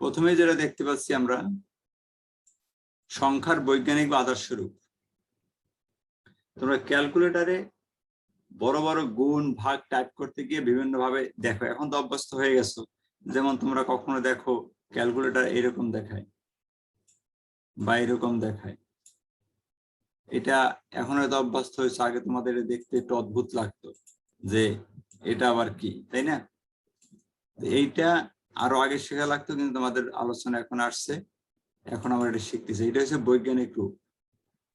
প্রথমে যেটা দেখতে পাচ্ছি আমরা সংখ্যার বৈজ্ঞানিক বা আদর্শ রূপ। তোমরা ক্যালকুলেটরে বড় বড় গুণ ভাগ টাইপ করতে গিয়ে বিভিন্ন ভাবে দেখো, এখন তো অভ্যস্ত হয়ে গেছো। যেমন তোমরা কখনো দেখো ক্যালকুলেটর এরকম দেখায় বা এরকম দেখায়, এটা এখন হয়তো অভ্যস্ত হয়েছে। আগে তোমাদের দেখতে একটু অদ্ভুত লাগতো যে এটা আবার কি, তাই না? এইটা আরো আগে শেখা লাগতো, কিন্তু তোমাদের আলোচনা এখন আসছে, এখন আমরা এটা শিখতেছি। এটা হচ্ছে বৈজ্ঞানিক রূপ,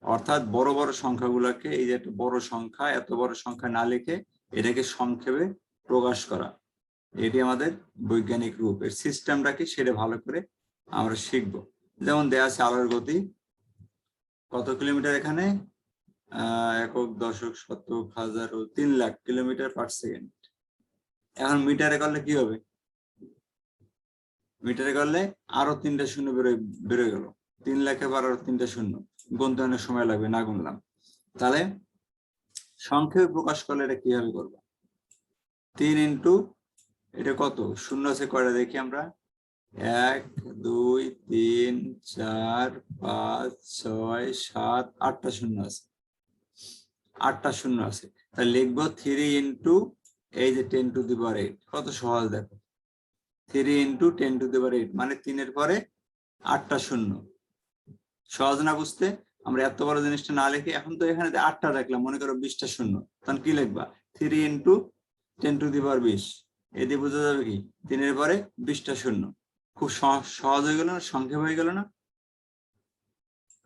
অর্থাৎ বড় বড় সংখ্যাগুলোকে, এই যে একটা বড় সংখ্যা, এত বড় সংখ্যা না লিখে এটাকে সংক্ষেপে প্রকাশ করা, এটি আমাদের বৈজ্ঞানিক রূপ। এর সিস্টেমটা কি সেটা ভালো করে আমরা শিখবো। যেমন দেয়া আছে আলোর গতি কত কিলোমিটার, এখানে একক দশক শতক হাজার ও 3 লাখ কিলোমিটার পার সেকেন্ড। এখন মিটারে করলে কি হবে? মিটারে করলে আরো 3টা শূন্য বেরোয় গেল, 3 লাখে বার আরো 3টা শূন্য, গুনতে অনেক সময় লাগবে, না গুনলাম। তাহলে সংক্ষেপে প্রকাশ করলে এটা কিভাবে করবো? 3 ইন্টু এটা কত শূন্য আছে কয়টা দেখি আমরা, 1 2 3 4 5 6 7 8টা শূন্য আছে, 8টা শূন্য আছে। তাহলে লিখবো 3 ইন্টু এই যে 10 টু দি পাওয়ার 8। কত সহজ দেখো, 3 ইন্টু 10 টু দি পাওয়ার 8 মানে 3 এর পরে 8টা শূন্য। সহজ না বুঝতে? আমরা এত বড় জিনিসটা না লিখে, এখন তো এখানে 8টা রাখলাম, মনে করো 20টা শূন্য, তখন কি লিখবা? 3 ইন্টু 10 টু দি পাওয়ার 20। এতে বোঝা যাবে কি 3 এর পরে 20টা শূন্য। খুব সহজ হয়ে গেল না, সংক্ষেপ হয়ে গেল না?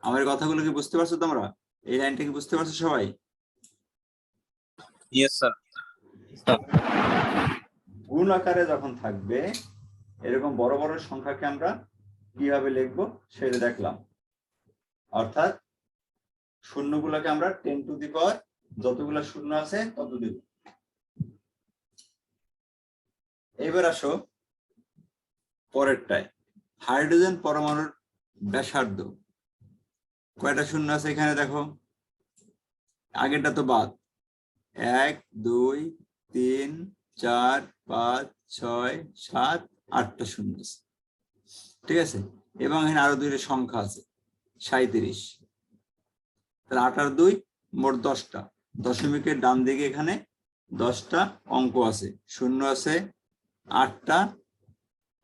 আমার কথাগুলো কি বুঝতে পারছো তোমরা? এই লাইনটা কি বুঝতে পারছো সবাই? Yes sir. গুণ আকারে যখন থাকবে এরকম বড় বড় সংখ্যাকে আমরা কিভাবে লিখবো সেটা দেখলাম। অর্থাৎ শূন্যগুলোকে আমরা 10 টু দি পাওয়ার যতগুলো শূন্য আছে তত দিব। এবার আসো পরেরটায়, হাইড্রোজেন পরমাণুর ব্যাসার্ধ কয়টা শূন্য আছে এখানে দেখো, আগেরটা তো বাদ। 1 2 3 4 5 6 7 8টা শূন্য আছে, ঠিক আছে। এবং এখানে আরো দুইটা সংখ্যা আছে 37। তাহলে 8 আর 2 মোট 10টা। দশমিকের ডান দিকে এখানে 10টা অঙ্ক আছে, শূন্য আছে 8টা,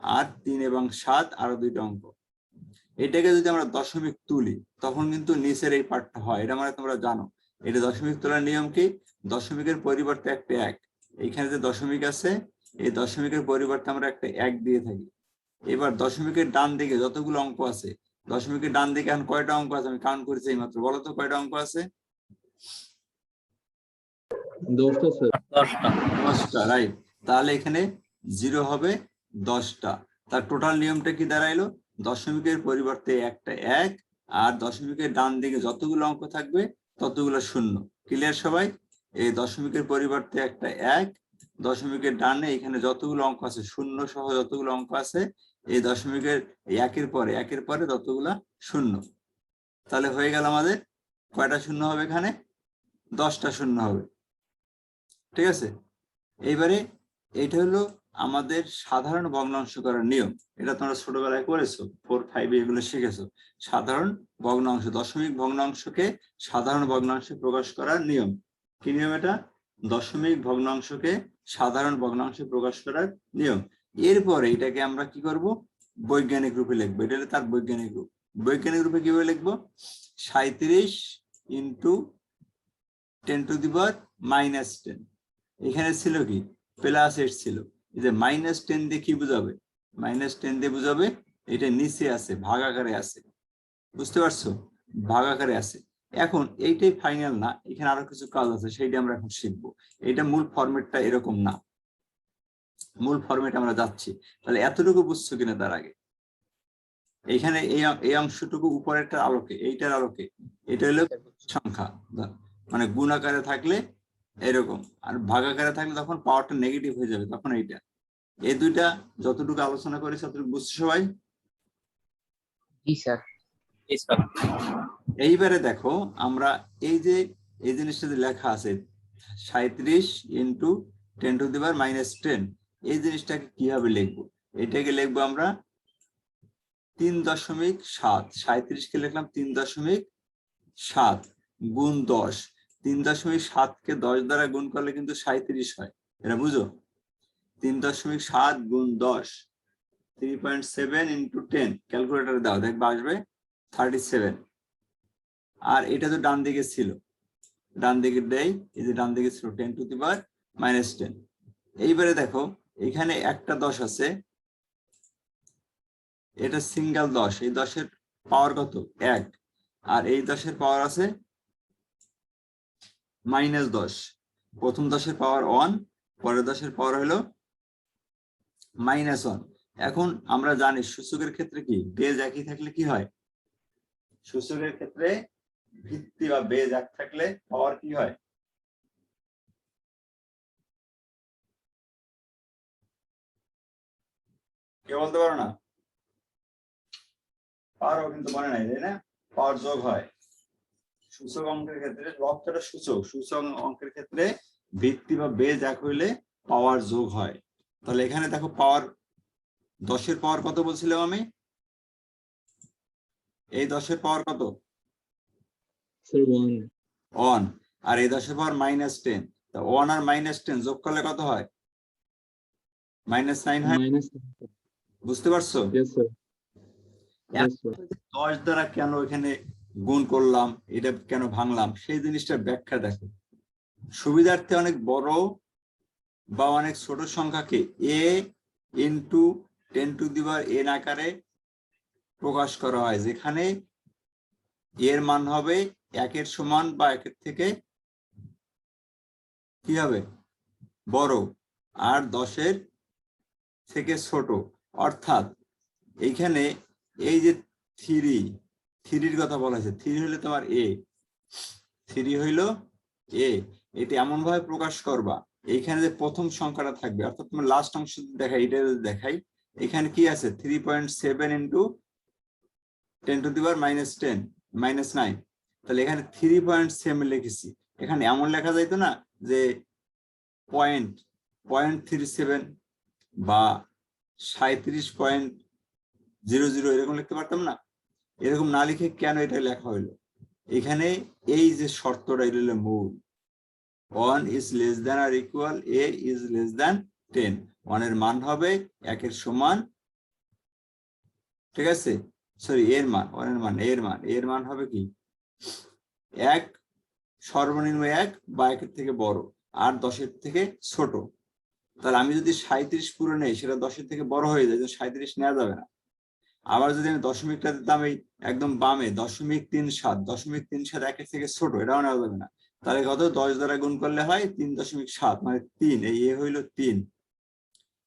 আর 3 এবং 7 আরো দুইটা অঙ্ক। এটাকে যদি আমরা দশমিক তুলি তখন কিন্তু নিচের এই পার্টটা হয়, এটা মানে তোমরা জানো। এটা দশমিক তোলার নিয়ম কি, দশমিকের পরিবর্তে একটা 1, এইখানে যে দশমিক আছে এই দশমিকের পরিবর্তে আমরা একটা 1 দিয়ে থাকি। এবার দশমিকের ডান দিকে যতগুলো অঙ্ক আছে, দশমিকের ডান দিকে এখন কয়টা অঙ্ক আছে আমি কাউন্ট করেছি এই মাত্র, বলো তো কয়টা অঙ্ক আছে? 10টা স্যার। 10টা, রাইট। তাহলে এখানে 0 হবে 10টা। তার টোটাল নিয়মটা কি দাঁড়াইলো, দশমিকের পরিবর্তে একটা 1, আর দশমিকের ডান দিকে যতগুলো অঙ্ক থাকবে ততগুলো শূন্য। ক্লিয়ার সবাই? এই দশমিকের পরিবর্তে একটা 1, দশমিকের ডানে এখানে যতগুলো অঙ্ক আছে শূন্য সহ যতগুলো অঙ্ক আছে, এই দশমিকের একের পরে ততগুলা শূন্য। তাহলে হয়ে গেল আমাদের কয়টা শূন্য হবে এখানে? 10টা শূন্য হবে, ঠিক আছে। এইবারে এইটা হলো আমাদের সাধারণ ভগ্নাংশ করার নিয়ম। এটা তোমরা ছোটবেলায় করেছো, 4 5 এগুলো শিখেছো। সাধারণ ভগ্নাংশ, দশমিক ভগ্নাংশকে সাধারণ ভগ্নাংশে প্রকাশ করার নিয়ম। কি নিয়ম এটা? দশমিক ভগ্নাংশকে সাধারণ ভগ্নাংশে প্রকাশ করার নিয়ম। এরপরে এটাকে আমরা কি করব, বৈজ্ঞানিক রূপে লিখবো। এটা হলো তার বৈজ্ঞানিক রূপ। বৈজ্ঞানিক রূপে কিভাবে লিখবো? 37 ইন্টু 10 টু দি পাওয়ার -10। এখানে ছিল কি প্লাস 8 ছিল, এই যে -10 দিয়ে কি বুঝাবে? -10 দিয়ে বুঝাবে এটা নিচে আছে, ভাগ আকারে আছে। বুঝতে পারছো? ভাগ আকারে আছে। এখন এইটাই ফাইনাল না, এখানে আরো কিছু কাজ আছে, সেইটা আমরা এখন শিখবো। এটা মূল ফরম্যাটটা এরকম না, মূল ফরম্যাট আমরা যাচ্ছি। তাহলে এতটুকু বুঝছো কিনা তার আগে? এইখানে এই অংশটুকু উপরেরটার আলোকে, এইটার আলোকে, এটা হলো সংখ্যা, মানে গুণ আকারে থাকলে এরকম, আর ভাগ আকারে থাকলে তখন পাওয়ারটা নেগেটিভ হয়ে যাবে, তখন এইটা। এই দুইটা যতটুকু আলোচনা করেছি ততটুকু বুঝছো সবাই? জি স্যার। এইবারে দেখো আমরা এই যে এই জিনিসটা যে লেখা আছে 37 ইন্টু 10 টু দি পাওয়ার -10, এই জিনিসটাকে কিভাবে লিখবো? এটাকে লিখবো আমরা 3.7, 37কে লিখলাম 3.7 গুণ 10, 3.7কে 10 দ্বারা গুণ করলে কিন্তু 37 হয়, এটা বুঝো। 3.7 গুণ 10, 3.7 ইন্টু 10, ক্যালকুলেটর দাও, দেখবে আসবে 37। আর এটা তো ডান দিকে ছিল, ডান দিকে দেই, এই যে ডান দিকে ছিল 10 টু দি পাওয়ার -10। এইবারে দেখো এখানে একটা 10 আছে, এটা সিঙ্গেল 10, এই 10-এর পাওয়ার কত? 1, আর এই 10-এর পাওয়ার আছে -10। প্রথম 10-এর পাওয়ার 1, পরের 10-এর পাওয়ার হলো -1। এখন আমরা জানি সূচকের ক্ষেত্রে কি, বেজ একই থাকলে কি হয়? সূচকের ক্ষেত্রে ভিত্তি বা বেজ এক থাকলে পাওয়ার কি হয়? কে বলতে পারো না? পাওয়ারও কিন্তু মনে নাই, তাই না? পাওয়ার যোগ হয় সূচক অঙ্কের ক্ষেত্রে। লব্ধটা সূচক, সূচক অঙ্কের ক্ষেত্রে ভিত্তি বা বেজ এক হইলে পাওয়ার যোগ হয়। তাহলে এখানে দেখো পাওয়ার 10-এর পাওয়ার কত বলছিলাম আমি? এই 10-এর পাওয়ার কত? স্যার 1 1, আর এই 10-এর পাওয়ার -10। তা 1 আর -10 যোগ করলে কত হয়? -9 হয়। মাইনাস। বুঝতে পারছো? Yes sir, yes sir. 10 দ্বারা কেন এখানে গুণ করলাম, এটা কেন ভাঙলাম, সেই জিনিসটার ব্যাখ্যা দেখো। সুবিধার্থে অনেক বড় বা অনেক ছোট সংখ্যাকে a into 10 to the power n আকারে প্রকাশ করা হয়, যেখানে এর মান হবে 1-এর সমান বা 1-এর থেকে কি হবে? বড়, আর 10-এর থেকে ছোট। অর্থাৎ এইখানে এই যে 3-র কথা বলা হয়েছে, 3 হইলে তোমার a, 3 হইল a। এটা এমন ভাবে প্রকাশ করবা, এইখানে যে প্রথম সংখ্যাটা থাকবে, অর্থাৎ তোমার লাস্ট অংশ দেখাই, এটা দেখাই। এখানে কি আছে? 3.7 ইন্টু 10 টু দি পাওয়ার -10, -9। তাহলে এখানে 3.7 লিখেছি। এখানে এমন লেখা যাইতো না যে 0.37 বা 37.00 এরকম লিখতে পারতাম না? এরকম না লিখে কেন এটা লেখা হইলো? এখানে এই যে শর্তটা, এটা হলো মূল। 1 is less than or equal, a is less than 10, 1 এর মান হবে 1-এর সমান, ঠিক আছে? সরি, এর মান, 1 এর মান, এর মান হবে কি 1, সর্বনিম্ন 1 বা 1-এর থেকে বড়, আর 10-এর থেকে ছোট। তাহলে আমি যদি 37 পুরো নেই, সেটা 10-এর থেকে বড় হয়ে যায়, 37 নেওয়া যাবে না। আবার যদি আমি দশমিকটা দিতাম এই একদম বামে 0.37, 0.37 1-এর থেকে ছোট, এটাও নেওয়া যাবে না। তাহলে কত? 10 দ্বারা গুণ করলে হয় 3.7, মানে 3। এই এ হইল 3।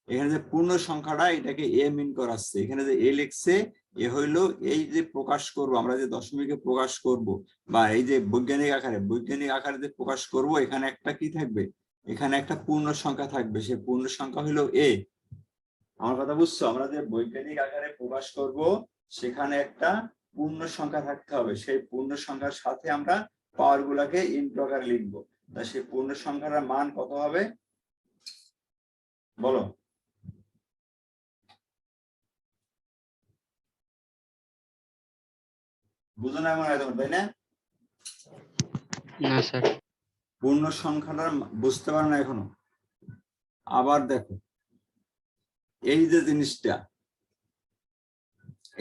এখানে যে পূর্ণ সংখ্যাটা, এটাকে এ মিন করাচ্ছে। এখানে যে এ লিখছে, এ হইলো এই যে প্রকাশ করব, আমরা যে দশমিকে প্রকাশ করব, বা এই যে বৈজ্ঞানিক আকারে যে প্রকাশ করব, এখানে একটা কি থাকবে? এখানে একটা পূর্ণ সংখ্যা থাকবে। সেই পূর্ণ সংখ্যা হইলো এ। আমার কথা বুঝছো? আমরা যে বৈজ্ঞানিক আকারে প্রকাশ করব, সেখানে একটা পূর্ণ সংখ্যা থাকতে হবে। সেই পূর্ণ সংখ্যার সাথে আমরা পাওয়ার গুলাকে ইনটু আকারে লিখবো। তা সেই পূর্ণ সংখ্যার মান কত হবে বলো? বুঝো না মনে হয় তোমার, তাই না? না স্যার। পূর্ণ সংখ্যাটা বুঝতে পারো না এখনো? আবার দেখো, এই যে জিনিসটা,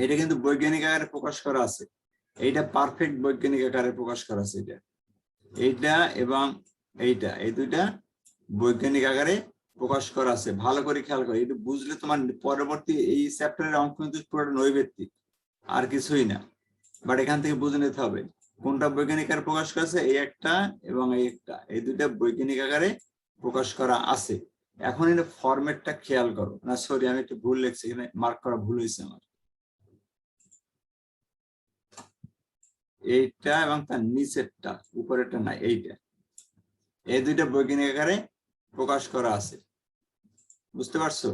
এটা কিন্তু বৈজ্ঞানিক আকারে প্রকাশ করা আছে। এইটা পারফেক্ট বৈজ্ঞানিক আকারে প্রকাশ করা আছে। এইটা এবং এইটা, এই দুইটা বৈজ্ঞানিক আকারে প্রকাশ করা আছে। ভালো করে খেয়াল করো, এটা বুঝলে তোমার পরবর্তী এই চ্যাপ্টারের অঙ্ক কিন্তু পুরোটা নৈবেত্তিক, আর কিছুই না। বাট এখান থেকে বুঝে নিতে হবে কোনটা বৈজ্ঞানিক আকারে প্রকাশ করা আছে। এই একটা এবং এই একটা, এই দুইটা বৈজ্ঞানিক আকারে প্রকাশ করা আছে। এখন এটা ফরম্যাটটা খেয়াল করো। না সরি, আমি একটু ভুল লিখছি, এখানে মার্ক করা ভুল হয়েছে আমার। এইটা এবং তার নিচেরটা, উপরেরটা না, এইটা, এই দুইটা বৈজ্ঞানিক আকারে প্রকাশ করা আছে। বুঝতে পারছো?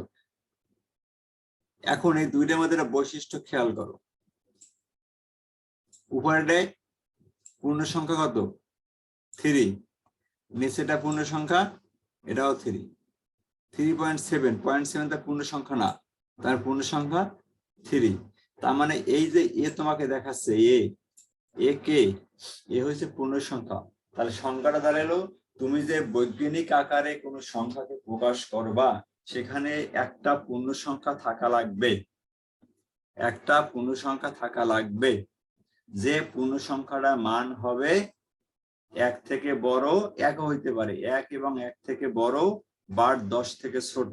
এখন এই দুইটার মধ্যে একটা বৈশিষ্ট্য খেয়াল করো। উপরেটায় পূর্ণ সংখ্যা কত? 3। নিচেটা পূর্ণ সংখ্যা, এটাও 3। 3.7 তার পূর্ণ সংখ্যা না, তার পূর্ণ সংখ্যা 3। তার মানে এই যে এ তোমাকে দেখাচ্ছে এ কে, এ হচ্ছে পূর্ণ সংখ্যা। তাহলে সংখ্যাটা দাঁড়ালো, তুমি যে বৈজ্ঞানিক আকারে কোনো সংখ্যাকে প্রকাশ করবা সেখানে একটা পূর্ণ সংখ্যা থাকা লাগবে, একটা পূর্ণ সংখ্যা থাকা লাগবে, যে পূর্ণ সংখ্যাটার মান হবে 1 থেকে বড়, 1 হইতে পারে 1 এবং 1 থেকে বড়, বা 10 থেকে ছোট,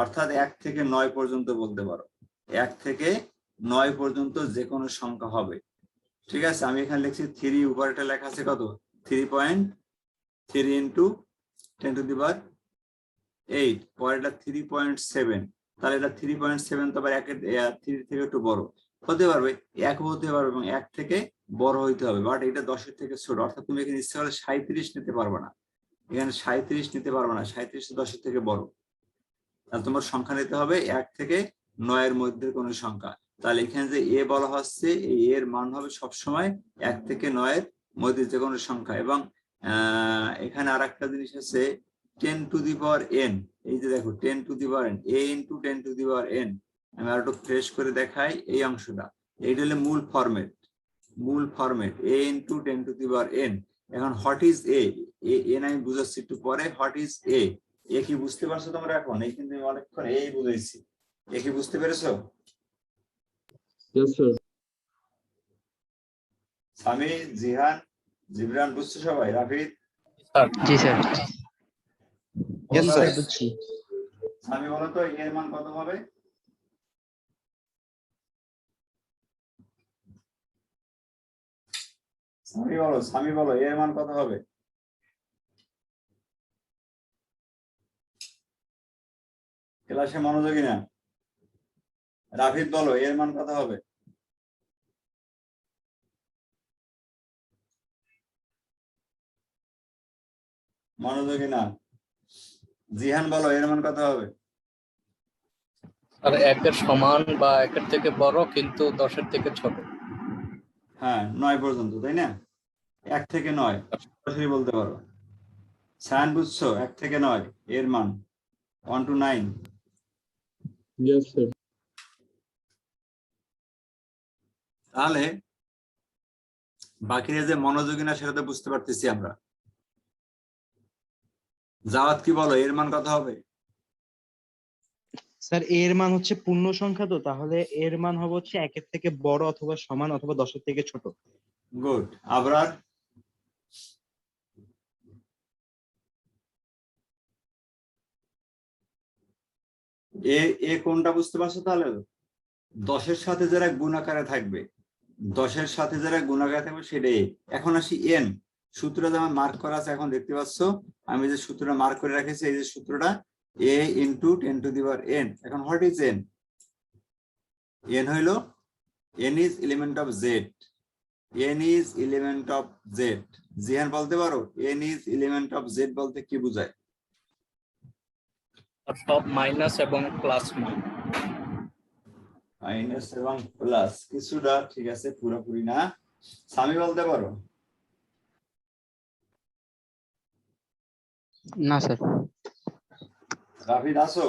অর্থাৎ 1 থেকে 9 পর্যন্ত বলতে পারো। 1 থেকে 9 পর্যন্ত যে কোনো সংখ্যা হবে। ঠিক আছে, আমি এখানে লিখছি 3, উপরেটা লেখা আছে কত 3.3 ইন্টু 10 টু দি পাওয়ার 8, পরেরটা 3.7, তাহলে এটা 3.7 তো আবার 3 থেকে একটু বড় হতে পারবে, 1 হতে পারবে এবং 1 থেকে বড় হইতে হবে, বাট এটা 10 এর থেকে ছোট, অর্থাৎ তুমি এখানে ইচ্ছা করলে 37 নিতে পারবে না, এখানে 37 নিতে পারবে না, 37 10 এর থেকে বড়। তাহলে তোমার সংখ্যা নিতে হবে 1 থেকে 9 এর মধ্যে কোন সংখ্যা। তাহলে এখানে যে এ বলা হচ্ছে, এই এর মান হবে সবসময় 1 থেকে 9 এর মধ্যে যে কোনো সংখ্যা। এবং এখানে আর একটা জিনিস আছে 10 টু দি পাওয়ার n, এই যে দেখো 10 to the power n, a into 10 to the power n। আমি আর একটু ফ্রেশ করে দেখাই এই অংশটা, এইটা হলো মূল ফরম্যাট, মূল format a into 10 to the power n। এখন হোয়াট ইজ a, n আমি বুঝাচ্ছি একটু পরে। হোয়াট ইজ a, এ কি বুঝতে পারছো তোমরা? এখন এই কিন্তু অনেকক্ষণ এই বুঝাইছি, এ কি বুঝতে পেরেছো? Yes, sir. সামি, জিহান, জিবরান বুঝছো সবাই? রাফিদ? জি স্যার। Yes, sir. বুঝছি। সামি বলো তো এর মান কত হবে? সামি বলো এর মান কত হবে? ক্লাসে মনোযোগী না। রাফিদ বলো এর মান কত হবে? মনোযোগী না। জিহান বলো এর মান কত হবে? আর 1 সমান বা 1 থেকে বড় কিন্তু 10 থেকে ছোট। হ্যাঁ, 9 পর্যন্ত, তাই না? 1 থেকে 9 সরাসরি বলতে পারো। সায়ান বুঝছো 1 থেকে 9 এর মান 1 to 9? Yes, sir. তাহলে বাকিরা যে মনোযোগী না সেটা তো বুঝতে পারতেছি আমরা। জাওয়াত কি বলো এর মান কত হবে? স্যার এর মান হচ্ছে পূর্ণ সংখ্যা, তো তাহলে এর মান হবে হচ্ছে 1 এর থেকে বড় অথবা সমান অথবা 10 এর থেকে ছোট। গুড। আবরার? এ কোনটা বুঝতে পারছো? তাহলে 10 এর সাথে যারা গুণ আকারে থাকবে, 10 এর সাথে যারা গুণ আকারে থাকবে সেটাই। এখন আসি এন, সূত্রটা যেমন মার্ক করা আছে এখন দেখতে পাচ্ছ, আমি যে সূত্রটা মার্ক করে রেখেছি এই যে সূত্রটা a into 10 to the power n। এখন হোয়াট ইজ n? n হইল n is element of z, n is element of z। Jihan বলতে পারো n is element of z বলতে কি বোঝায়? আর সব মাইনাস এবং প্লাস মান। মাইনাস এবং প্লাস কিছুটা, ঠিক আছে, পুরোপুরি না। সামি বলতে পারো? না স্যার। রাফিদ আসো?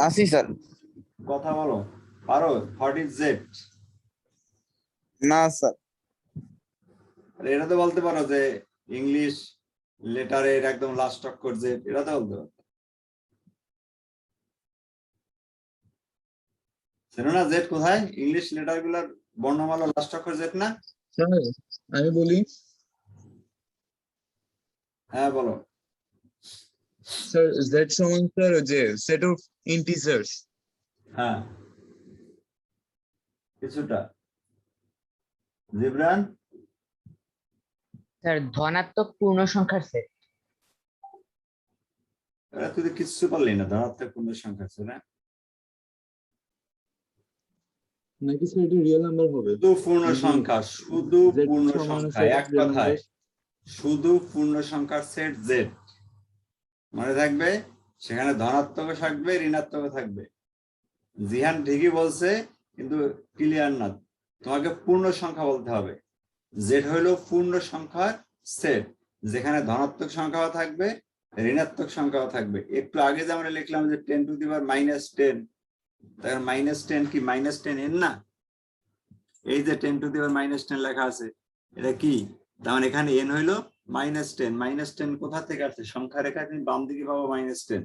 আসি স্যার। কথা বলো, পারো? What is Z? না স্যার। এটা তো বলতে পারো যে ইংলিশ লেটারের একদম লাস্ট অক্ষর জেড, এটা তো বলতে পারো। জানো না জেড কোথায়? ইংলিশ লেটার গুলার বর্ণমালা লাস্ট অক্ষর জেড না? স্যার আমি বলি, হ্যাঁ বলো। স্যার z সমান স্যার যে সেট অফ ইন্টিজার্স। হ্যাঁ, কিছুটা। জিবরান? স্যার ধনাত্মক পূর্ণ সংখ্যার সেট। তুই তো কিচ্ছু পারলি না, ধনাত্মক পূর্ণ সংখ্যা আছে না? নাকি স্যার এটা রিয়েল নাম্বার হবে? শুধু পূর্ণ সংখ্যা, শুধু Z পূর্ণ সমান সংখ্যা, set of এক কথায় numbers। শুধু পূর্ণ সংখ্যার সেট জেড মনে থাকবে, সেখানে ধনাত্মক থাকবে ঋণাত্মক থাকবে। জিহান ঠিকই বলছে কিন্তু ক্লিয়ার না, তোমাকে পূর্ণ সংখ্যা বলতে হবে। জেড হইল পূর্ণ সংখ্যার সেট, যেখানে ধনাত্মক সংখ্যাও থাকবে ঋণাত্মক সংখ্যাও থাকবে। একটু আগে যে আমরা লিখলাম যে 10 টু দি পাওয়ার -10, তাহলে -10 কি -10 n না? এই যে 10 টু দি পাওয়ার -10 লেখা আছে, এটা কি? তার মানে এখানে n হইলো -10, -10 কোথা থেকে আসছে? সংখ্যা রেখা তুমি বাম দিকে পাবো -10।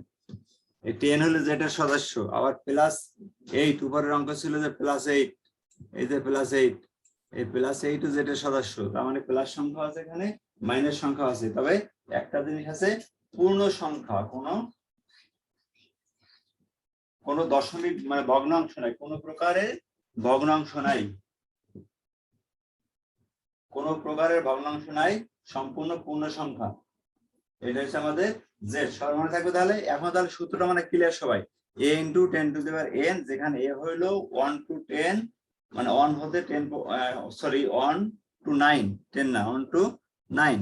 এই 10 হলো যেটার সদস্য, আবার +8 উপরের অঙ্ক ছিল যে +8, এই যে +8, এই +8 যেটা সদস্য, তার মানে প্লাস সংখ্যা আছে এখানে, মাইনাস সংখ্যা আছে। তবে একটা জিনিস আছে, পূর্ণ সংখ্যা কোনো দশমিক মানে ভগ্নাংশ নাই, কোনো প্রকারের ভগ্নাংশ নাই, কোনো প্রকারের ভগ্নাংশ নাই, সম্পূর্ণ পূর্ণ সংখ্যা। এটা হচ্ছে আমাদের z। সবার মনে থাকবে তাহলে। এখন তাহলে সূত্রটা মানে ক্লিয়ার সবাই। a × 10 to the power n, যেখানে a হইলো 1 to 10, মানে 1 হতে 10, সরি 1 to 9, 10 না, 1 to 9,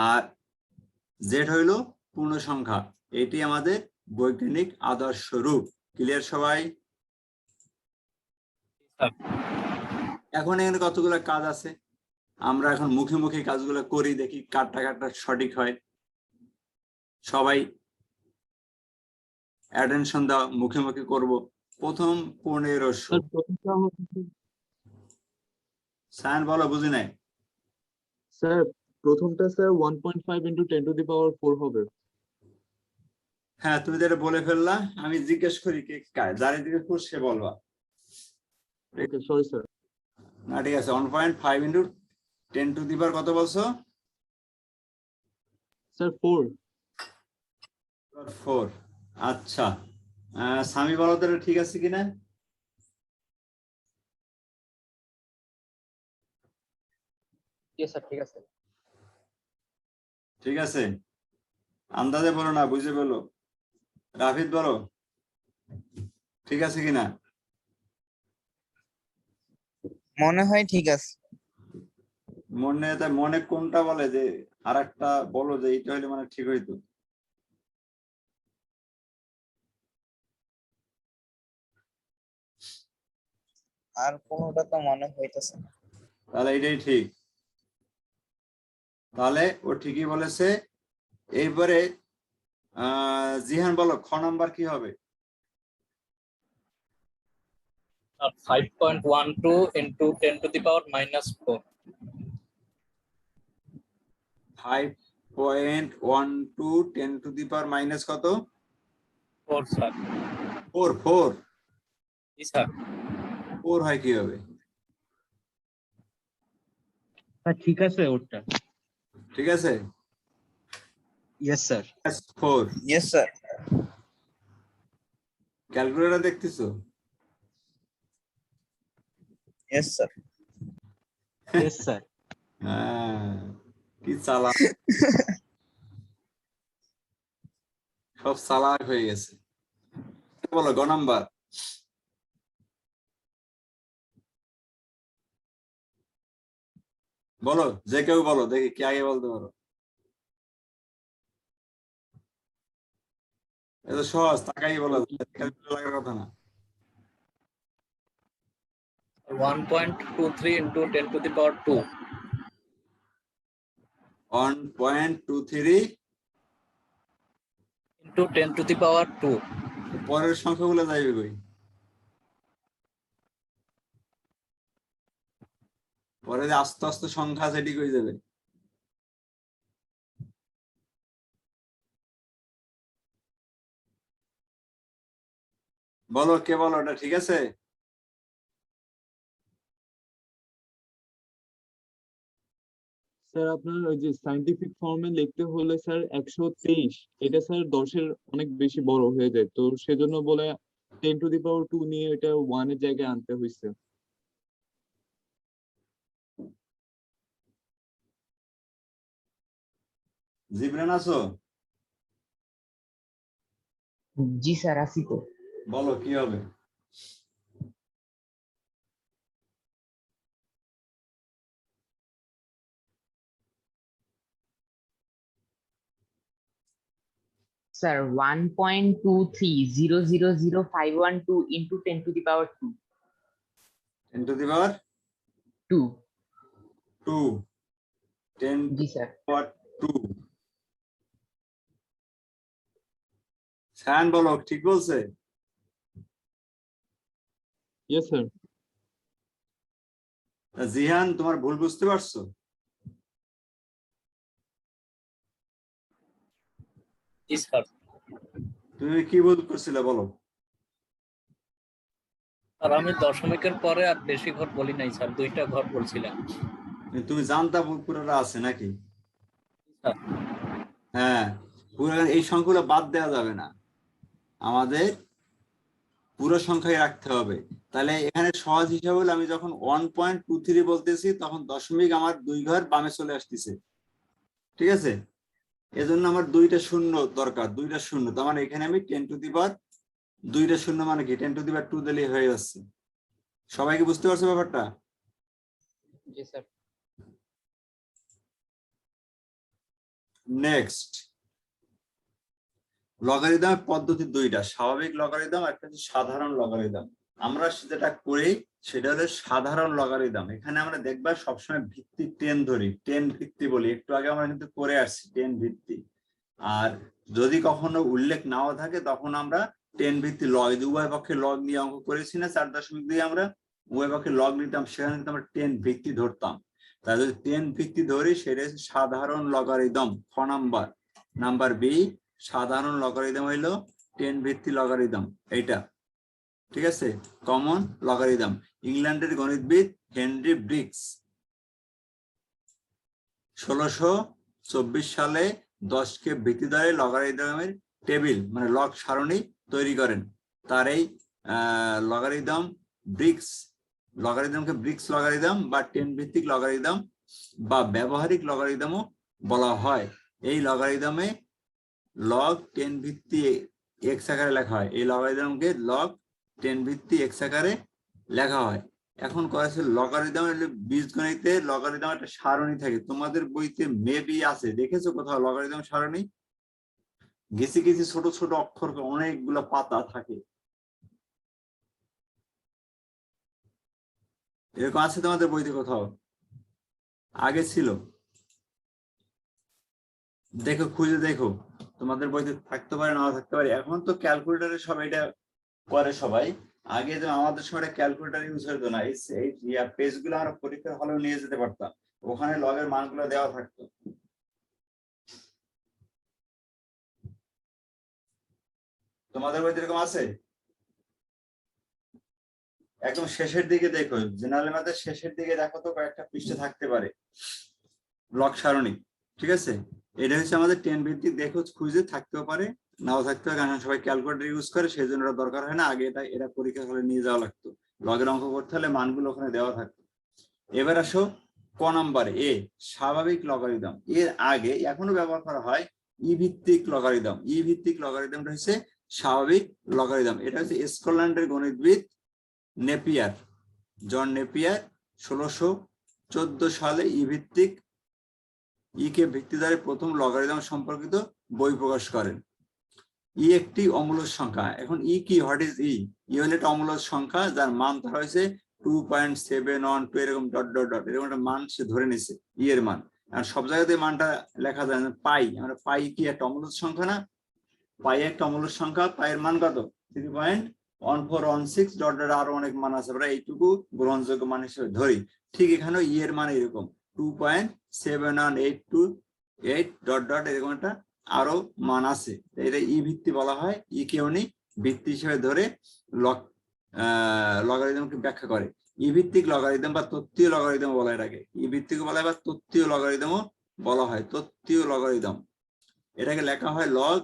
আর z হইলো পূর্ণ সংখ্যা। এটি আমাদের বৈজ্ঞানিক আদর্শ রূপ। ক্লিয়ার সবাই? এখন এখানে কতগুলো কাজ আছে, আমরা এখন মুখে মুখে কাজগুলো করি, দেখি কারটা সঠিক হয়। সবাই অ্যাটেনশন দাও, মুখে মুখে করব। প্রথম 1500, সায়ন বলো, বুঝি নাই। স্যার প্রথমটা স্যার 1.5 × 10 টু দি পাওয়ার 4 হবে। হ্যাঁ, তুমি যেটা বলে ফেললা, আমি জিজ্ঞেস করি কে যার দিকে সে বলবা। ওকে, সরি স্যার। না ঠিক আছে, 1.5 × 10 টু দি পাওয়ার কত বলছো? স্যার 4। 4। আচ্ছা, সামি বলো তো, এটা ঠিক আছে কিনা? জি স্যার, ঠিক আছে। ঠিক আছে, আন্দাজে বলো না, বুঝে বলো। রাফিদ বলো, ঠিক আছে কিনা? মনে হয় ঠিক আছে। মনে কোনটা বলে যে আর একটা বলো যে এইটা হইলে মানে ঠিক হইতো? আর কোনোটা তো মনে হইতেছে না। তাহলে এটাই ঠিক। তাহলে ও ঠিকই বলেছে। এইবারে জিহান বলো, খ নাম্বার কি হবে? 5.12 into 10 to the power -4. 5.12 10 to the power minus কত? 4 স্যার। 4। জি স্যার। 4 হয় কি হবে? ঠিক আছে ওরটা। ঠিক আছে, yes sir. 4। Yes sir. Calculator দেখতেছো? Yes sir. Yes sir. হ্যাঁ, কি চালাক, সব চালাক হয়ে গেছে। বলো গ নাম্বার। বলো, যে কেউ বলো, দেখি কে আগে বলতে পারো। এটা সহজ, তাকাই বলো, লাগার কথা না। 1.23 into 10 to the power 2. 1.23 into 10 to the power 2. পরের সংখ্যাগুলো যাইবে কই? পরে যে আস্তে আস্তে সংখ্যা সেটি কই যাবে? বলো, কে বলো, এটা ঠিক আছে? স্যার আপনার ওই যে সায়েন্টিফিক ফর্মে লিখতে হলে স্যার 123, এটা স্যার 10-এর অনেক বেশি বড় হয়ে যায়, তো সেজন্য বলে 10 টু দি পাওয়ার 2 নিয়ে এটা 1 এর জায়গায় আনতে হয়েছে। জিবরান আছো? জি স্যার, আছি তো। বলো কি হবে? Sir 1.23000512 into 10 to the power 2. 10 to the power 2। 2। 10 to জি স্যার। The power 2। সায়ন বলো, ঠিক বলছে? Yes sir. জিহান তোমার ভুল বুঝতে পারছো? জি স্যার। তুমি কি ভুল করছিলে বলো? আর আমি দশমিকের পরে আর বেশি ঘর বলি নাই স্যার, 2টা ঘর বলছিলাম। তুমি জানতা পুরোটা আছে নাকি? স্যার হ্যাঁ, পুরো এই সংখ্যাগুলো বাদ দেওয়া যাবে না, আমাদের পুরো সংখ্যায় রাখতে হবে। তাহলে এখানে সহজ হিসাব হলো আমি যখন 1.23 বলতেছি তখন দশমিক আমার 2 ঘর বামে চলে আসতেছে, ঠিক আছে? এজন্য আমার 2টা শূন্য দরকার, 2টা শূন্য। তার মানে এখানে আমি 10 টু দি পাওয়ার 2টা শূন্য মানে কি 10 টু দি পাওয়ার 2 দিলেই হয়ে যাচ্ছে। সবাই কি বুঝতে পারছো ব্যাপারটা? জি স্যার। নেক্সট, লগারিদম পদ্ধতি 2টা, স্বাভাবিক লগারিদম আর একটা হচ্ছে সাধারণ লগারিদম। আমরা যেটা করি সেটা হলো সাধারণ লগারিদম। এখানে আমরা দেখবা সবসময় ভিত্তি 10 ধরি, 10 ভিত্তি বলি, একটু আগে আমরা কিন্তু করে আসছি 10 ভিত্তি। আর যদি কখনো উল্লেখ নাও থাকে তখন আমরা 10 ভিত্তি লগ, উভয় পক্ষে লগ নিয়ে অঙ্ক করেছি না 4.2 আমরা উভয় পক্ষে লগ নিতাম, সেখানে কিন্তু আমরা 10 ভিত্তি ধরতাম। তাই যদি 10 ভিত্তি ধরি সেটা হচ্ছে সাধারণ লগারিদম। খ নাম্বার, নাম্বার বি, সাধারণ লগারিদম হইলো 10 ভিত্তি লগারিদম এইটা, ঠিক আছে? Common logarithm. ইংল্যান্ডের গণিতবিদ হেনরি ব্রিক্স 1624 সালে 10কে ভিত্তি ধরে লগারিদমের টেবিল মানে লগ সারণী তৈরি করেন। তার এই লগারিদম ব্রিক্স লগারিদমকে ব্রিক্স লগারিদম বা 10 ভিত্তিক লগারিদম বা ব্যবহারিক লগারিদমও বলা হয়। এই লগারিদমে লগ 10 ভিত্তি এক্স আকারে লেখা হয়, এই লগারিদমকে লগ 10 ভিত্তি এক্স আকারে লেখা হয়। এখন কয়েছে লগারিদম বীজগণিতে লগারিদম একটা সারণী থাকে, তোমাদের বইতে মেবি আছে, দেখেছো কোথাও লগারিদম সারণী? গেছি গেছি ছোট ছোট অক্ষর অনেকগুলো পাতা থাকে, এরকম আছে তোমাদের বইতে কোথাও? আগে ছিল, দেখো খুঁজে দেখো, তোমাদের বইতে থাকতে পারে নাও থাকতে পারে। এখন তো ক্যালকুলেটরে সব এটা করে সবাই, আগে যে আমাদের সময় ক্যালকুলেটর ইউজ হতো না। এই পেজ গুলো আমরা পরীক্ষার হলেও নিয়ে যেতে পারতাম, ওখানে লগের মানগুলো দেওয়া থাকতো। তোমাদের বইতে এরকম আছে? একদম শেষের দিকে দেখো, জেনারেল ম্যাথের শেষের দিকে দেখো তো কয়েকটা পৃষ্ঠা থাকতে পারে লগ সারণী, ঠিক আছে? এটা হচ্ছে আমাদের 10 ভিত্তিক, দেখো খুঁজে থাকতেও পারে নাও থাকতে পারে, কারণ সবাই ক্যালকুলেটর ইউজ করে সেই জন্য এটা দরকার হয় না। আগে এটা পরীক্ষা হলে নিয়ে যাওয়া লাগতো, লগের অঙ্ক করতে হলে মানগুলো ওখানে দেওয়া থাকতো। এবার আসো ক নাম্বার এ, স্বাভাবিক লগারিদম। এর আগে এখনো ব্যবহার করা হয় ই ভিত্তিক লগারিদম। ই ভিত্তিক লগারিদমটা হচ্ছে স্বাভাবিক লগারিদম। এটা হচ্ছে স্কটল্যান্ডের গণিতবিদ নেপিয়ার, জন নেপিয়ার 1614 সালে ই ভিত্তিক কে ভিত্তি ধরে প্রথম লগারিদম সম্পর্কিত বই প্রকাশ করেন। ই একটি অমূল্য সংখ্যা। এখন ই কি, হোয়াট ইজ ই? ই হলো একটা অমূল্য সংখ্যা যার মান ধরা হয়েছে 2.712 এরকম ডট ডট ডট এরকম একটা মান সে ধরে নিছে ই এর মান। আর সব জায়গাতে মানটা লেখা যায় না। পাই, আমরা পাই কি একটা অমূল্য সংখ্যা না? পাই একটা অমূল্য সংখ্যা, পাইয়ের মান কত? 3.1416 ডট ডট আরো অনেক মান আছে, আমরা এইটুকু গ্রহণযোগ্য মান হিসেবে ধরি। ঠিক এখানে ই এর মান এরকম 2.71828 ডট ডট এরকম একটা আরো মান আছে, এটা ই ভিত্তি বলা হয়। ই কে উনি ভিত্তি হিসেবে ধরে লগারিদমকে ব্যাখ্যা করে। ই ভিত্তিক লগারিদম বা তত্ত্বীয় লগারিদম বলা হয় এটাকে, ই ভিত্তিক বলা হয় বা তত্ত্বীয় লগারিদমও বলা হয়। তত্ত্বীয় লগারিদম এটাকে লেখা হয় লগ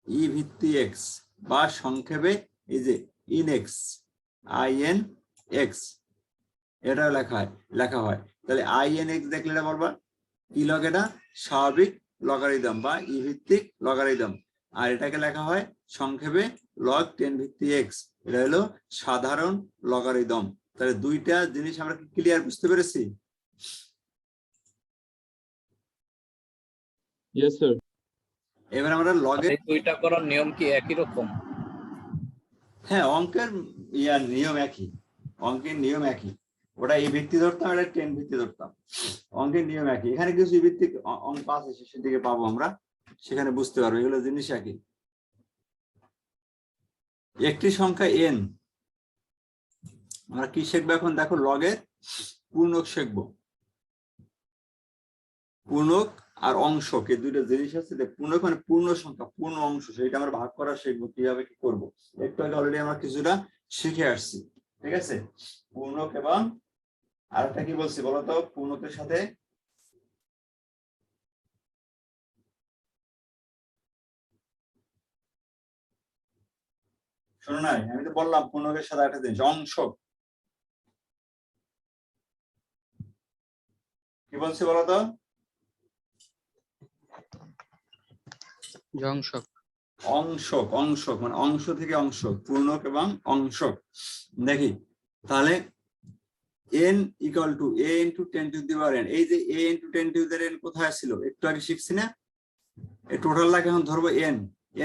ই ভিত্তি এক্স বা সংক্ষেপে এই যে ইনএক্স, আইএন এক্স, এটা লেখা হয়। তাহলে আইএন এক্স দেখলে এটা বলবা কি লগ? এটা স্বাভাবিক লগারিদম বা ই ভিত্তিক লগারিদম। আর এটাকে লেখা হয় সংক্ষেপে লগ 10 ভিত্তি এক্স, এটা হলো সাধারণ লগারিদম। তাহলে দুইটা জিনিস আমরা ক্লিয়ার বুঝতে পেরেছি? Yes sir. এবার আমরা লগের, এই 2টা করার নিয়ম কি একই রকম? হ্যাঁ অঙ্কের নিয়ম একই, অঙ্কের নিয়ম একই। ওটা এই ভিত্তি ধরতাম, এটা 10 ভিত্তি ধরতাম, অঙ্কের নিয়ম একই। এখানে কিছু ভিত্তিক অঙ্ক আছে শেষের দিকে পাবো আমরা, সেখানে বুঝতে পারবো এগুলো জিনিস একই। একটি সংখ্যা এন আমরা কি শিখবো এখন? দেখো লগের পূর্ণক শিখবো। পূর্ণক আর অংশক এই দুইটা জিনিস আছে। পূর্ণক মানে পূর্ণ সংখ্যা, পূর্ণ অংশ, সেটা আমরা ভাগ করা শিখবো কিভাবে কি করবো। একটু আগে অলরেডি আমরা কিছুটা শিখে আসছি, ঠিক আছে? পূর্ণক এবং আরেকটা কি বলছি বলতো? পূর্ণকের সাথে শোনো নাই, আমি তো বললাম পূর্ণকের সাথে একটা জিনিস অংশক। কি বলছি বলতো? জংশক। অংশক, অংশক মানে অংশ থেকে অংশ, পূর্ণক এবং অংশক। দেখি তাহলে n equal to a into 10 to the power n। এই যে a into 10 to the power n কোথায় ছিল? একটু আগে শিখছি না? এই টোটালটাকে এখন ধরবো n।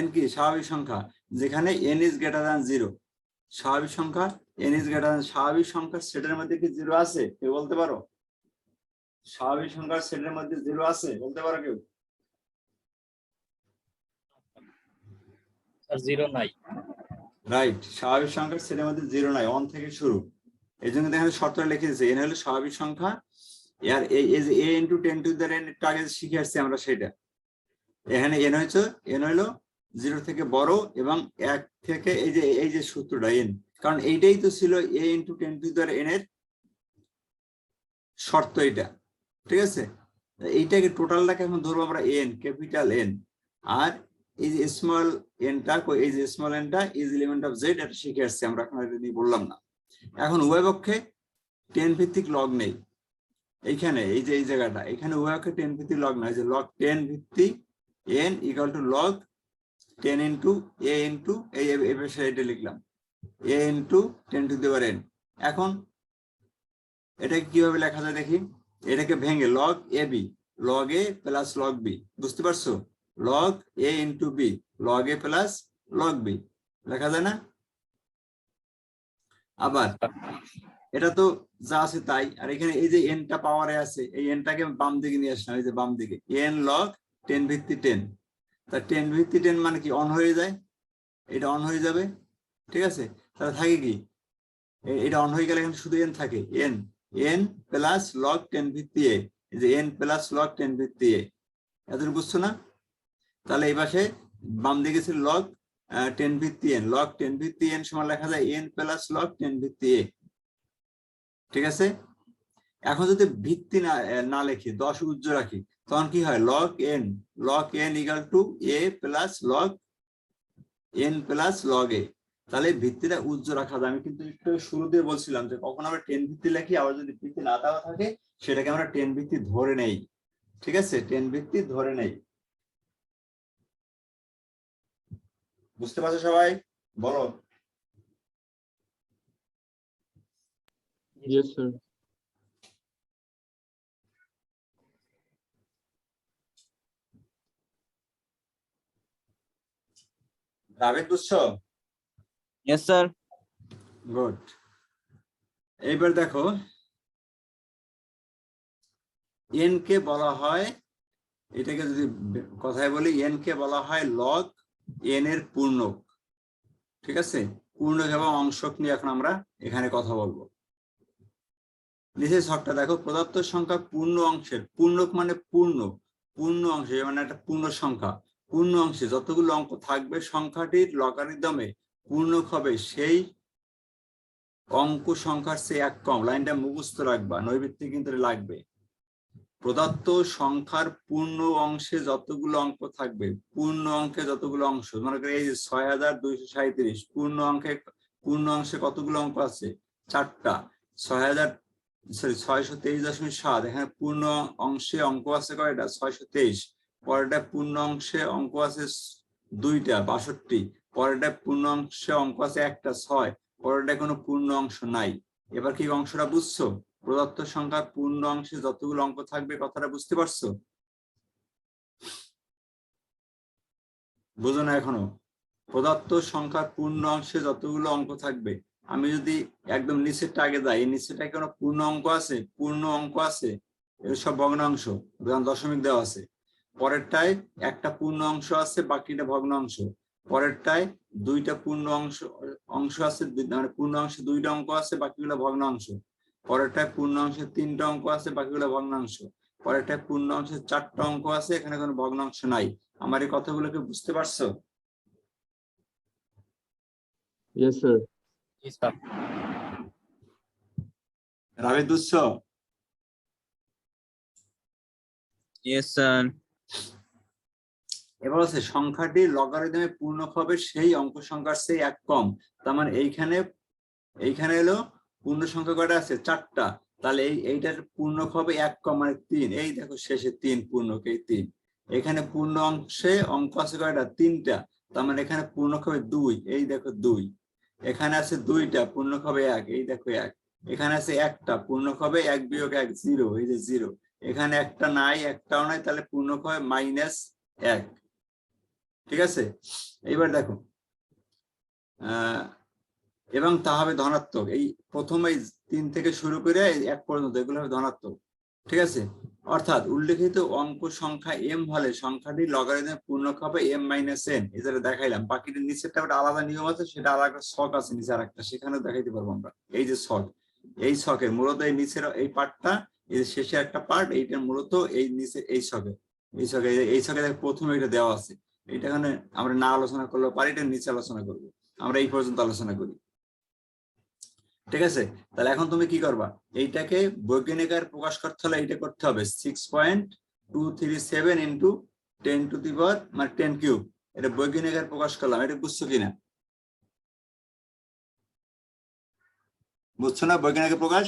n কি? স্বাভাবিক সংখ্যা, যেখানে n ইজ গ্রেটার দ্যান 0। স্বাভাবিক সংখ্যা n ইজ গ্রেটার দ্যান, স্বাভাবিক সংখ্যার সেটের মধ্যে কি 0 আছে? কেউ বলতে পারো? স্বাভাবিক সংখ্যার সেটের মধ্যে 0 আছে? বলতে পারো কেউ? আর 0 নাই। রাইট, স্বাভাবিক সংখ্যার সেটের মধ্যে 0 নাই, 1 থেকে শুরু। এই জন্য এখানে শর্তটা লিখে দিয়েছে n হলো স্বাভাবিক সংখ্যা। আর এই যে a into 10 to the n একটু আগে শিখে আসছি আমরা সেটা। এখানে n হলো 0 থেকে বড় এবং 1 থেকে এই যে সূত্রটা n, কারণ এইটাই তো ছিল a into 10 to the n এর শর্ত এটা, ঠিক আছে? এইটাকে টোটালটাকে এখন ধরবো আমরা n, ক্যাপিটাল n। আর এই যে স্মল nটা, এই যে স্মল nটা ইজ এলিমেন্ট অফ z, এটা শিখে আসছি আমরা, এখন এটা নিয়ে বললাম না। এখন উভয় পক্ষে 10 ভিত্তিক লগ নেই এইখানে, এই যে এই জায়গাটা, এখানে উভয় পক্ষে 10 ভিত্তিক লগ নাই, যে লগ 10 ভিত্তিক n equal to log 10 into a into এই পাশে এটা লিখলাম a into 10 to the power n। এখন এটাকে কিভাবে লেখা যায় দেখি। এটাকে ভেঙে log A B, log A plus log B, বুঝতে পারছো? লগ এ ইন্টু বি, লগ এ প্লাস লগ বি লেখা যায় না? আবার এটা তো যা আছে তাই, আর এখানে এই যে এনটা পাওয়ারে আছে, এই এনটাকে বাম দিকে নিয়ে আসলাম, এই যে বাম দিকে n লগ 10 ভিত্তি 10। তা 10 ভিত্তি 10 মানে কি? অন হয়ে যায়, এটা অন হয়ে যাবে, ঠিক আছে? তাহলে থাকে কি? এটা অন হয়ে গেলে এখানে শুধু n থাকে, n প্লাস লগ 10 ভিত্তি a, এই যে n প্লাস লগ 10 ভিত্তি a। এতটুকু বুঝছো না? তাহলে এই পাশে বাম দিকে ছিল লগ 10 ভিত্তি n, লগ 10 ভিত্তি n সমান লেখা যায় n প্লাস লগ 10 ভিত্তি a, ঠিক আছে? এখন যদি ভিত্তি না লিখি, 10 উজ্জ্ব রাখি, তখন কি হয়? Log n equal to a plus log n plus log a। তাহলে ভিত্তিটা উজ্জ্ব রাখা যায়। আমি কিন্তু একটু শুরুতে বলছিলাম যে কখন আমরা 10 ভিত্তি লিখি, আবার যদি ভিত্তি না দেওয়া থাকে সেটাকে আমরা 10 ভিত্তি ধরে নেই, ঠিক আছে? 10 ভিত্তি ধরে নেই। বুঝতে পারছো সবাই? বলো। Yes, sir. রাবেদ বুঝছো? Yes, sir. গুড। এইবার দেখো, n কে বলা হয়, এটাকে যদি কথায় বলি, n কে বলা হয় লগ n এর পূর্ণক, ঠিক আছে? পূর্ণক এবং অংশক নিয়ে এখন আমরা এখানে কথা বলবো। নিচের ছকটা দেখো, প্রদত্ত সংখ্যা পূর্ণ অংশের, পূর্ণক মানে পূর্ণ অংশে, মানে একটা পূর্ণ সংখ্যা, পূর্ণ অংশে যতগুলো অঙ্ক থাকবে সংখ্যাটির লগারিদমে পূর্ণক হবে সেই অঙ্ক সংখ্যার চেয়ে এক কম। লাইনটা মুখস্থ রাখবা, নৈবিত্তিক কিন্তু লাগবে। প্রদত্ত সংখ্যার পূর্ণ অংশে যতগুলো অঙ্ক থাকবে, পূর্ণ অঙ্কে যতগুলো অংশ, মনে করি এই যে 6237, পূর্ণ অংশে কতগুলো অঙ্ক আছে? 4টা। 623.7, এখানে পূর্ণ অংশে অঙ্ক আছে কয়টা? 623। পরেরটা পূর্ণ অংশে অঙ্ক আছে 2টা, 62। পরেরটা পূর্ণ অংশে অঙ্ক আছে 1টা, 6। পরেরটা কোনো পূর্ণ অংশ নাই। এবার কি অংশটা বুঝছো? প্রদত্ত সংখ্যার পূর্ণ অংশে যতগুলো অঙ্ক থাকবে, কথাটা বুঝতে পারছো? বুঝো না এখনো? প্রদত্ত সংখ্যার পূর্ণ অংশে যতগুলো অঙ্ক থাকবে, আমি যদি একদম নিচেরটা আগে যাই, এই নিচেরটা কোনো পূর্ণ অঙ্ক আছে? পূর্ণ অঙ্ক আছে, এর সব ভগ্নাংশ, দশমিক দেওয়া আছে। পরেরটায় একটা পূর্ণ অংশ আছে, বাকিটা ভগ্নাংশ। পরেরটায় 2টা পূর্ণ অংশ আছে, মানে পূর্ণ অংশে 2টা অঙ্ক আছে, বাকিগুলো ভগ্নাংশ। পরেরটায় পূর্ণ অংশে 3টা অঙ্ক আছে, বাকিগুলো ভগ্নাংশ। পরেরটায় পূর্ণ অংশে 4টা অঙ্ক আছে, এখানে কোনো ভগ্নাংশ নাই। আমার এই কথাগুলোকে বুঝতে পারছো? Yes sir. জি স্যার। রাবি বুঝছো? Yes sir. এবার হচ্ছে সংখ্যাটি লগারিদমে পূর্ণক হবে সেই অঙ্ক সংখ্যার চেয়ে 1 কম। তার মানে এইখানে এলো পূর্ণ সংখ্যা কয়টা আছে? 4টা। তাহলে এইটার পূর্ণক হবে 1 কম, মানে 3। এই দেখো শেষে 3 পূর্ণক, এই 3। এখানে পূর্ণ অংশে অঙ্ক আছে কয়টা? 3টা। তার মানে এখানে পূর্ণক হবে 2, এই দেখো 2। এখানে আছে 2টা, পূর্ণক হবে 1, এই দেখো 1। এখানে আছে 1টা, পূর্ণক হবে 1 বিয়োগ 1, 0, এই যে 0। এখানে একটা নাই, একটাও নাই, তাহলে পূর্ণক হয় -1। ঠিক আছে? এইবার দেখো এবং তা হবে ধনাত্মক। এই প্রথমে 3 থেকে শুরু করে 1 পর্যন্ত এগুলো হবে ধনাত্মক। ঠিক আছে? অর্থাৎ উল্লেখিত অঙ্ক সংখ্যা m হলে সংখ্যাটি লগারিদমে পূর্ণক হবে m-n। এটা দেখাইলাম। বাকিটা নিচেরটা একটা আলাদা নিয়ম আছে, সেটা আলাদা ছক আছে নিচে আরেকটা, সেখানেও দেখাইতে পারবো আমরা। এই যে ছক, এই ছকের মূলত এই নিচের এই পার্টটা, এই যে শেষে একটা পার্ট, এইটার মূলত এই নিচে এই ছকে প্রথমে এটা দেওয়া আছে। এটা এখানে আমরা না আলোচনা করলেও পারি, এটা নিচে আলোচনা করবো। আমরা এই পর্যন্ত আলোচনা করি। ঠিক আছে? তাহলে এখন তুমি কি করবা? এইটাকে বৈজ্ঞানিক আকারে প্রকাশ করতে হলে এইটা করতে হবে 6.237 ইন্টু 10 টু দি পাওয়ার মানে 10 কিউব। এটা বৈজ্ঞানিক আকারে প্রকাশ করলাম। এটা বুঝছো কিনা? বুঝছো না বৈজ্ঞানিক প্রকাশ?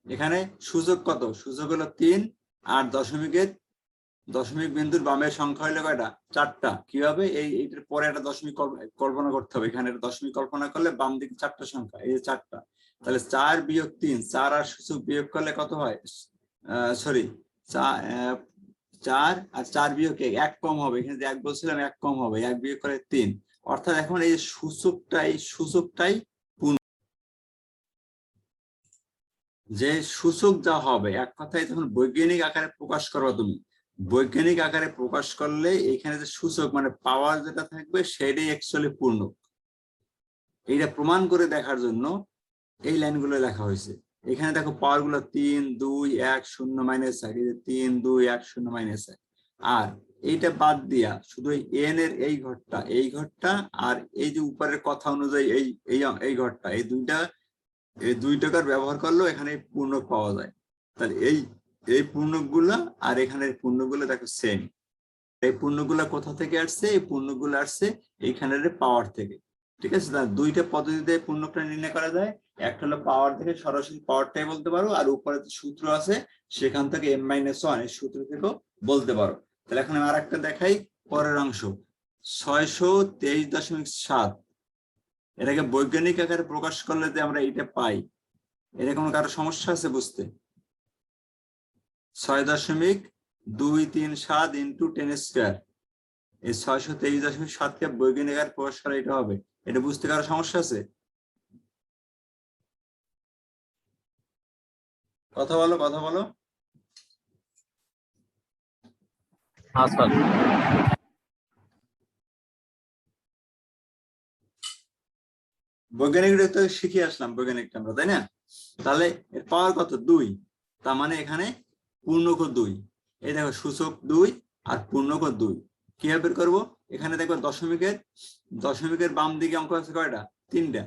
এখানে সূচক কত? সূচক হলো 3, আর দশমিক বিন্দুর বামের সংখ্যা হলো কয়টা? 4টা। কি হবে? এইটার পরে একটা দশমিক কল্পনা করতে হবে। এখানে একটা দশমিক কল্পনা করলে বাম দিকে 4টা সংখ্যা, এই যে 4টা। তাহলে 4 বিয়োগ 3, 4 আর সূচক বিয়োগ করলে কত হয়? সরি, 4 আর 4 বিয়োগ 1 কম হবে। এখানে যে 1 বলছিলাম 1 কম হবে, 1 বিয়োগ করে 3। অর্থাৎ এখন এই সূচকটাই পূর্ণ। যে সূচক যা হবে, এক কথায় যখন বৈজ্ঞানিক আকারে প্রকাশ করো তুমি, বৈজ্ঞানিক আকারে প্রকাশ করলে এখানে যে সূচক মানে পাওয়ার যেটা থাকবে সেটাই অ্যাকচুয়ালি পূর্ণ। এইটা প্রমাণ করে দেখার জন্য এই লাইনগুলো লেখা হয়েছে। এখানে দেখো পাওয়ার গুলো 3, 2, 1, 0, -1, 3, 2, 1, 0, -1। আর এইটা বাদ দিয়া শুধু এন এর এই ঘরটা আর এই যে উপরের কথা অনুযায়ী এই ঘরটা, এই দুইটাকার ব্যবহার করলেও এখানে পূর্ণক পাওয়া যায়। তাহলে এই পূর্ণকগুলা আর এখানের পূর্ণকগুলো দেখো সেম। এই পূর্ণগুলা কোথা থেকে আসছে? এই পূর্ণগুলো আসছে এইখানের পাওয়ার থেকে। ঠিক আছে? তাহলে দুইটা পদ্ধতিতে পূর্ণকটা নির্ণয় করা যায়। একটা হলো পাওয়ার থেকে সরাসরি পাওয়ারটাই বলতে পারো, আর উপরে যে সূত্র আছে সেখান থেকে m-1 এর সূত্র থেকেও বলতে পারো। তাহলে এখন আমি আরেকটা দেখাই, পরের অংশ 623.7। এটাকে বৈজ্ঞানিক আকারে প্রকাশ করলে যে আমরা এটা পাই, এটা কোনো কারো সমস্যা আছে বুঝতে? 6.237 ইন্টু 10^²। এই 623.7কে বৈজ্ঞানিক আকারে প্রকাশ করা এটা হবে। এটা বুঝতে কারো সমস্যা আছে? কথা বলো। হ্যাঁ স্যার। বৈজ্ঞানিকটা তো শিখে আসলাম, বৈজ্ঞানিকটা আমরা, তাই না? তাহলে এর পাওয়ার কত? 2। তার মানে এখানে পূর্ণক 2। এই দেখো সূচক 2 আর পূর্ণক 2। কিভাবে বের করবো? এখানে দেখো দশমিকের বাম দিকে অঙ্ক আছে কয়টা? 3টা।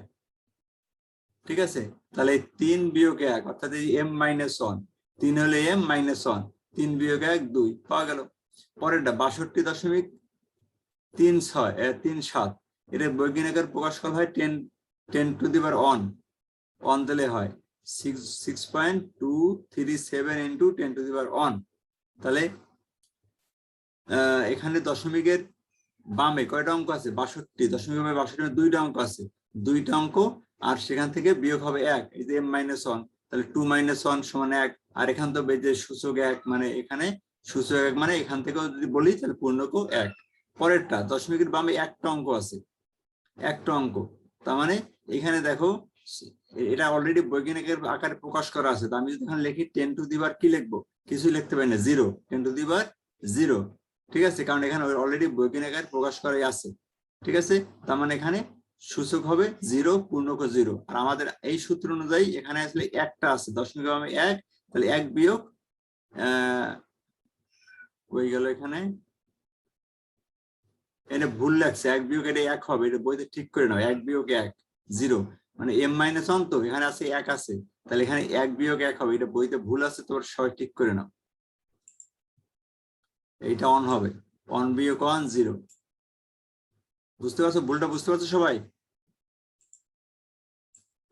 ঠিক আছে? তাহলে 3 বিয়োগ 1 অর্থাৎ এই m-1, 3 হলে m-1, 3 বিয়োগ 1 2 পাওয়া গেল। পরেরটা 62.37। এটা বৈজ্ঞানিক আকারে প্রকাশ করা হয় 10 টু দি পাওয়ার 1 দিলে হয় 6.237 ইন্টু 10 টু দি পাওয়ার 1। তাহলে এখানে দশমিকের বামে কয়টা অঙ্ক আছে? 62। দশমিকের বামে 62 দুইটা অঙ্ক আছে, 2টা অঙ্ক, আর সেখান থেকে বিয়োগ হবে 1, এই যে m-1। তাহলে 2 - 1 সমান 1। আর এখান তো যে সূচক 1 মানে এখানে সূচক 1 মানে এখান থেকেও যদি বলি তাহলে পূর্ণক 1। পরেরটা দশমিকের বামে একটা অঙ্ক আছে, একটা অঙ্ক। তার মানে এখানে দেখো এটা অলরেডি বৈজ্ঞানিকের আকারে প্রকাশ করা আছে। তো আমি যদি এখানে লিখি 10 টু দি পাওয়ার কি লিখবো? কিছুই লিখতে পারি না, 0, 10 টু দি পাওয়ার 0। ঠিক আছে? কারণ এখানে অলরেডি বৈজ্ঞানিক আকারে প্রকাশ করাই আছে। ঠিক আছে? তার মানে এখানে সূচক হবে 0, পূর্ণক 0। আর আমাদের এই সূত্র অনুযায়ী এখানে আসলে একটা আছে, দশমিক আমি 1, তাহলে 1 বিয়োগ হয়ে গেল। এখানে এটা ভুল লাগছে, 1 বিয়োগ এটা 1 হবে, এটা বইতে ঠিক করে নাও। 1 বিয়োগ 1 0, মানে m-1 তো এখানে আছে 1 আছে, তাহলে এখানে 1 বিয়োগ 1 হবে, এটা বইতে ভুল আছে, তোমরা সবাই ঠিক করে নাও। এইটা অন হবে, 1 বিয়োগ 1 0। বুঝতে পারছো ভুলটা? বুঝতে পারছো সবাই?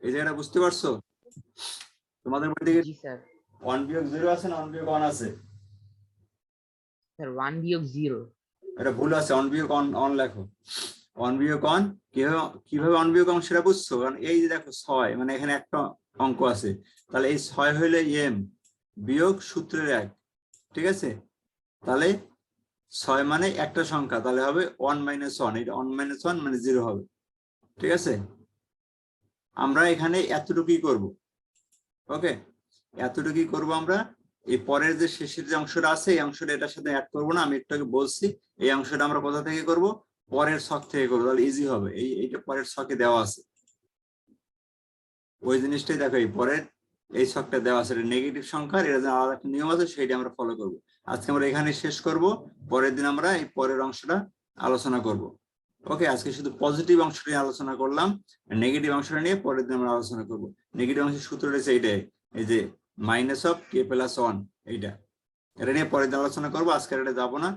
এই জায়গাটা বুঝতে পারছো? তোমাদের বই থেকে জি স্যার। 1 বিয়োগ 0 আছে না 1 বিয়োগ 1 আছে? স্যার 1 বিয়োগ 0। এটা ভুল আছে, 1 বিয়োগ 1 লেখো। 1 বিয়োগ 1 কিভাবে 1 বিয়োগ অংশ সেটা বুঝছো? কারণ এই যে দেখো 6, মানে এখানে একটা অঙ্ক আছে, তাহলে এই 6 হইলে m বিয়োগ সূত্রের 1, ঠিক আছে? তাহলে 6 মানে একটা সংখ্যা, তাহলে হবে 1 - 1, এটা 1 - 1 মানে 0 হবে, ঠিক আছে? আমরা এখানে এতটুকুই করব, ওকে? এতটুকুই করব আমরা। এই পরের যে শেষের যে অংশটা আছে, এই অংশটা এটার সাথে অ্যাড করবো না, আমি একটু আগে বলছি। এই অংশটা আমরা কোথা থেকে করব? পরের ছক থেকে করবো, তাহলে ইজি হবে। এইটা পরের ছকে দেওয়া আছে, ওই জিনিসটাই দেখো, এই পরের এই ছকটা দেওয়া আছে, এটা নেগেটিভ সংখ্যার, এটা যে আলাদা একটা নিয়ম আছে, সেইটা আমরা ফলো করব। আজকে আমরা এখানে শেষ করব, পরের দিন আমরা এই পরের অংশটা আলোচনা করব। ওকে, আজকে শুধু পজিটিভ অংশটা নিয়ে আলোচনা করলাম, নেগেটিভ অংশটা নিয়ে পরের দিন আমরা আলোচনা করব। নেগেটিভ অংশের সূত্র রয়েছে এইটাই, এই যে -k+1, এইটা, এটা নিয়ে পরের দিন আলোচনা করবো, আজকে এটা যাবো না,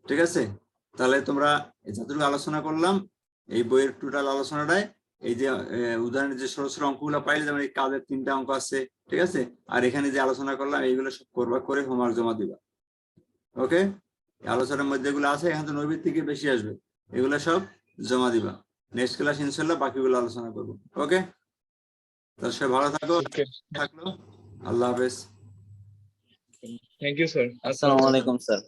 ঠিক আছে? তাহলে তোমরা যতটুকু আলোচনা করলাম এই বইয়ের টোটাল আলোচনাটায়, এই যে উদাহরণের যে ছোট ছোট অঙ্কগুলো পাইলে, যেমন এই কাজের 3টা অঙ্ক আছে, ঠিক আছে? আর এখানে যে আলোচনা করলাম এইগুলো সব করবা, করে হোমওয়ার্ক জমা দিবা। ওকে, আলোচনার মধ্যে এগুলো আছে, এখানে তো নৈবিত থেকে বেশি আসবে, এগুলো সব জমা দিবা। নেক্সট ক্লাস ইনশাল্লাহ বাকিগুলো আলোচনা করবো। ওকে, তাহলে সবাই ভালো থাকো, থাকলো, আল্লাহ হাফেজ। Thank you sir. আসসালামু আলাইকুম স্যার।